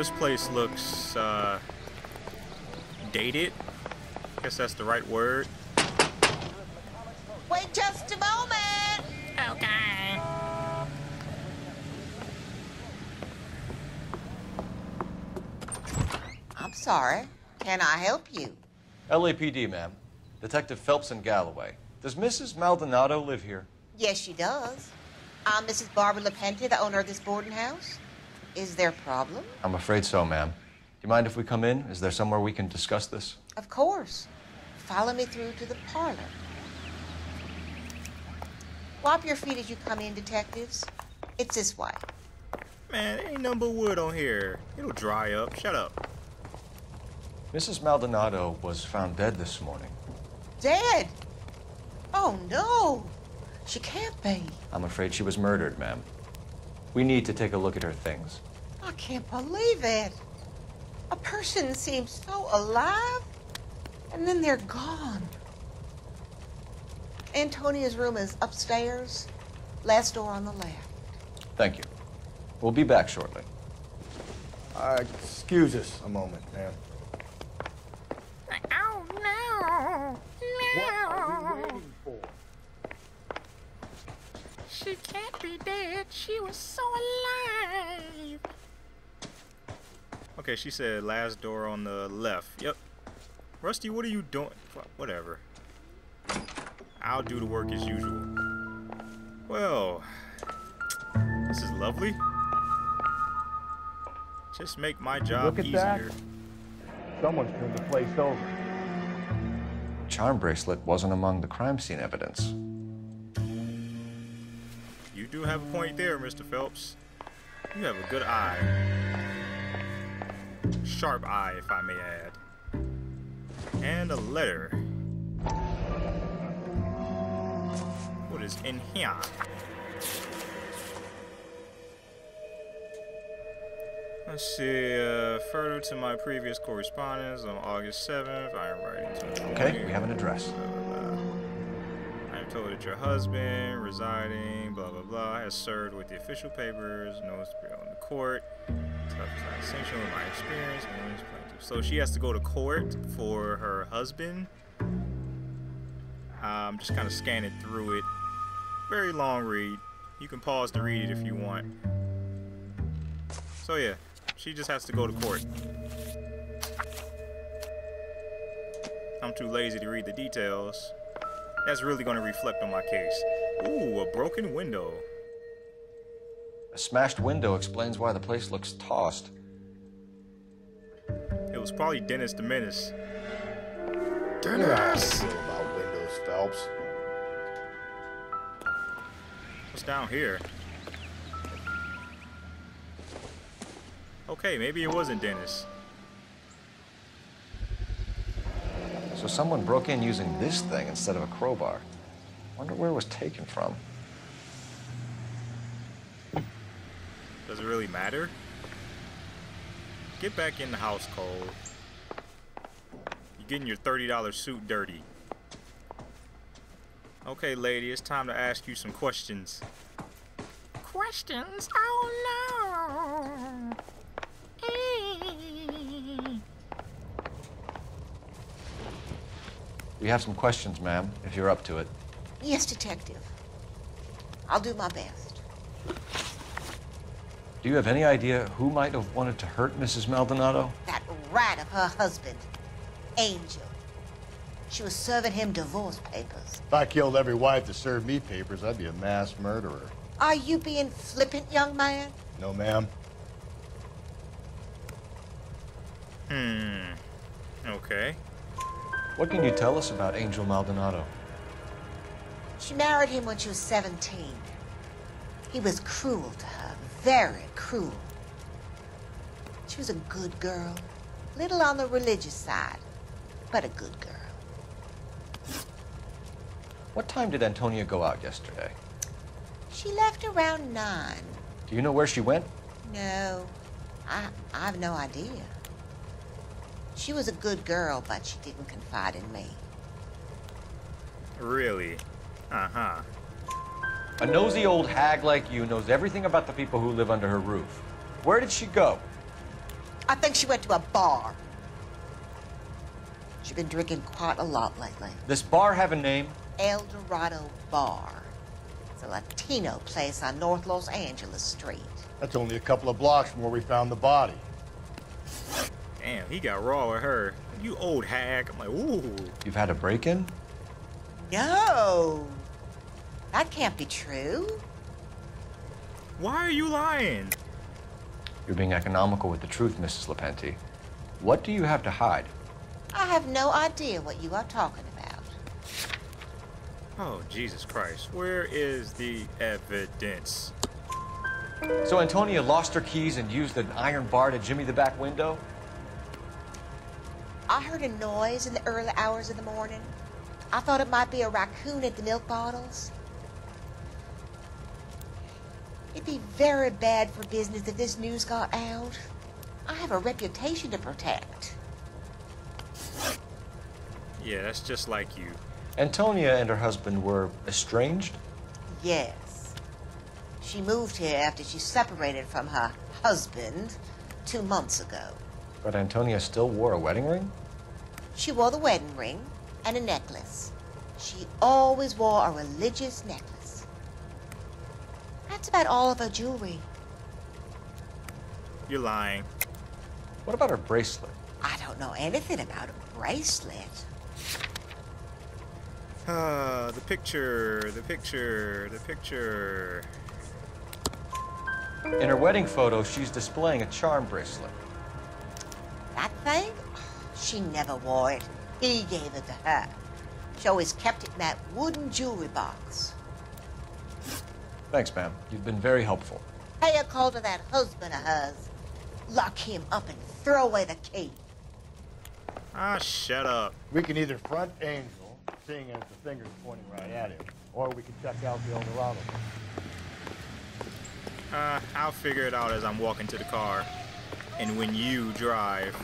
this place looks, dated. I guess that's the right word. Wait just a moment! Okay. I'm sorry. Can I help you? LAPD, ma'am. Detective Phelps and Galloway. Does Mrs. Maldonado live here? Yes, she does. I'm Mrs. Barbara LaPente, the owner of this boarding house. Is there a problem? I'm afraid so, ma'am. Do you mind if we come in? Is there somewhere we can discuss this? Of course. Follow me through to the parlor. Wipe your feet as you come in, detectives. It's this way. Man, ain't nothing but wood on here. It'll dry up. Shut up. Mrs. Maldonado was found dead this morning. Dead? Oh, no. She can't be. I'm afraid she was murdered, ma'am. We need to take a look at her things. I can't believe it. A person seems so alive, and then they're gone. Antonia's room is upstairs, last door on the left. Thank you. We'll be back shortly. Excuse us a moment, ma'am. Oh, no. What are we waiting for? She can't be dead. She was so alive. Okay, she said last door on the left. Yep. Rusty, what are you doing? Whatever. I'll do the work as usual. Well, this is lovely. Just make my job Look at easier. that. Someone's turned the place over. Charm bracelet wasn't among the crime scene evidence. You do have a point there, Mr. Phelps. You have a good eye. Sharp eye, if I may add. And a letter. What is in here? Let's see, further to my previous correspondence on August 7th, I am writing to Noire. Okay, we have an address. I am told that your husband, residing, blah, blah, blah, has served with the official papers, knows to be on the court. Stuff is not essential in my experience. So she has to go to court for her husband. I'm just kind of scanning through it. Very long read. You can pause to read it if you want. So yeah, she just has to go to court. I'm too lazy to read the details. That's really going to reflect on my case. Ooh, a broken window. A smashed window explains why the place looks tossed. It was probably Dennis the Menace. Dennis! About windows, Phelps. What's down here? Okay, maybe it wasn't Dennis. So someone broke in using this thing instead of a crowbar. Wonder where it was taken from. Does it really matter? Get back in the house, Cole. You're getting your $30 suit dirty. Okay, lady, it's time to ask you some questions. Questions? Oh, no. We have some questions, ma'am, if you're up to it. Yes, detective. I'll do my best. Do you have any idea who might have wanted to hurt Mrs. Maldonado? That rat of her husband, Angel. She was serving him divorce papers. If I killed every wife that served me papers, I'd be a mass murderer. Are you being flippant, young man? No, ma'am. Okay. What can you tell us about Angel Maldonado? She married him when she was 17. He was cruel to her, very cruel. She was a good girl, little on the religious side, but a good girl. What time did Antonia go out yesterday? She left around 9. Do you know where she went? No, I have no idea. She was a good girl, but she didn't confide in me. Really? Uh-huh. A nosy old hag like you knows everything about the people who live under her roof. Where did she go? I think she went to a bar. She's been drinking quite a lot lately. This bar have a name? El Dorado Bar. It's a Latino place on North Los Angeles Street. That's only a couple of blocks from where we found the body. Damn, he got raw with her. You old hag. I'm like, ooh. You've had a break-in? No. That can't be true. Why are you lying? You're being economical with the truth, Mrs. Lepenti. What do you have to hide? I have no idea what you are talking about. Oh, Jesus Christ. Where is the evidence? So Antonia lost her keys and used an iron bar to jimmy the back window? I heard a noise in the early hours of the morning. I thought it might be a raccoon at the milk bottles. It'd be very bad for business if this news got out. I have a reputation to protect. Yeah, that's just like you. Antonia and her husband were estranged? Yes. She moved here after she separated from her husband 2 months ago. But Antonia still wore a wedding ring? She wore the wedding ring and a necklace. She always wore a religious necklace. That's about all of her jewelry. You're lying. What about her bracelet? I don't know anything about a bracelet. The picture. In her wedding photo, she's displaying a charm bracelet. That thing? She never wore it. He gave it to her. She always kept it in that wooden jewelry box. Thanks, ma'am. You've been very helpful. Pay a call to that husband of hers. Lock him up and throw away the key. Ah, shut up. We can either front Angel, seeing as the finger's pointing right at him, or we can check out the El Dorado. I'll figure it out as I'm walking to the car. And when you drive.